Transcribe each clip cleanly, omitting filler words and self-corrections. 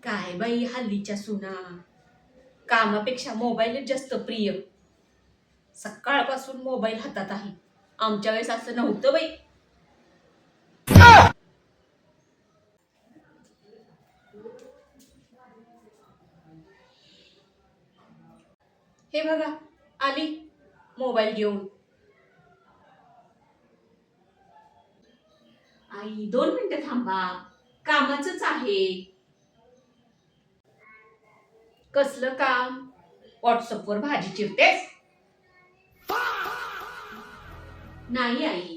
काय बाई हल्लीच्या सुना, कामापेक्षा मोबाईलच जास्त प्रिय. सकाळपासून मोबाईल हातात आहे. आमच्या वेळेस असं नव्हतं बाई. हे बघा, आली मोबाईल घेऊन. आई 2 मिनिटं थांबा, कामाचंच आहे. कसलं काम? व्हॉट्सअपवर भाजी चिरतेस? नाही आई,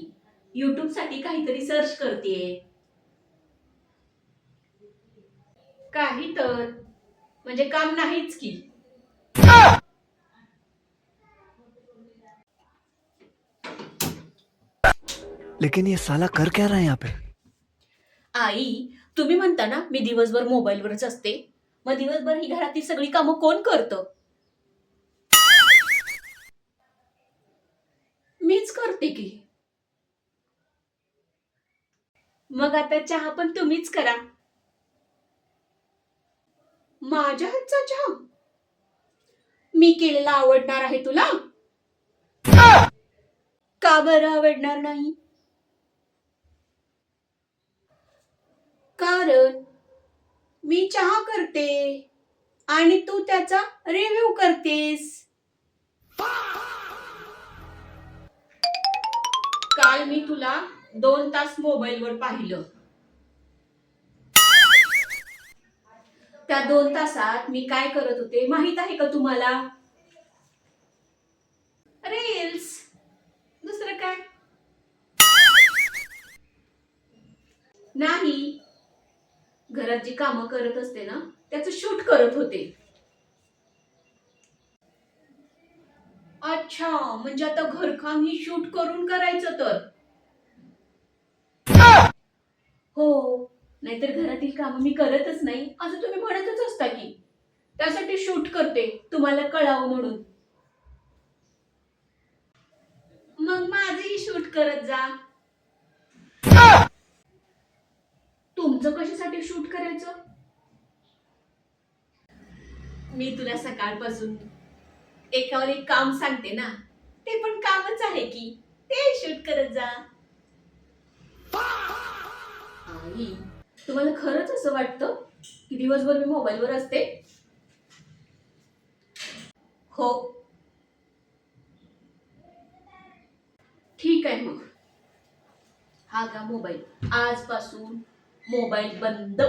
युट्यूब साठी काहीतरी सर्च करतेय. काही तर म्हणजे काम नाहीच की. लेकिन ये साला कर क्या रहा है यहाँ पे? आई, तुम्ही म्हणता ना मी दिवसभर मोबाईलवरच असते. मग दिवसभर ही घरातील सगळी कामं कोण करतं? मीच करते की. मग आता चहा पण तुम्हीच करा. माझ्या हातचा चहा मी केलेला आवडणार आहे तुला? का बरं आवडणार नाही? कारण मी चहा करते आणि तू त्याचा रिव्ह्यू करतेस. काल मी तुला 2 तास मोबाईलवर पाहिलं. त्या 2 तासात मी काय करत होते माहित आहे का तुम्हाला? रील्स. दुसरं काय नाही. घरात जी कामं करत असते ना त्याचं शूट करत होते. अच्छा, म्हणजे आता घरकाम ही शूट करून करायचं तर? हो, नाहीतर घरातील कामं मी करतच नाही असं तुम्ही म्हणतच असता की. त्यासाठी शूट करते, तुम्हाला कळावं म्हणून. मग माझंही शूट करत जा. तुमचं कशासाठी शूट करायचं? मी तुला सकाळपासून एकावर एक काम सांगते ना, ते पण कामच आहे की. ते शूट करत जा. आई, तुम्हाला खरंच असं वाटतं की दिवसभर मी मोबाईलवर असते? हो. ठीक आहे मग. हा का मोबाईल. आजपासून मोबाईल बंद.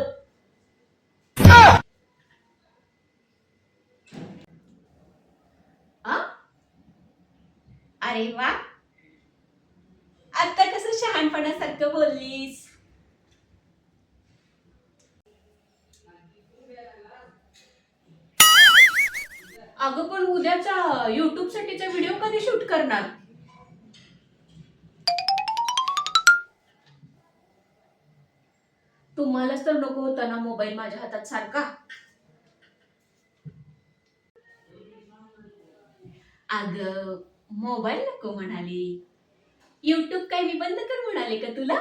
आ? अरे वा, आता कसं शहाणपणासारखं बोललीस. अगं पण उद्याचा युट्यूब साठीचा व्हिडिओ कधी शूट करणार? तुम्हालाच तर नको होता ना मोबाईल माझ्या हातात सारखा. अगं मोबाईल नको म्हणाली, युट्यूब काय मी बंद कर म्हणाले का तुला?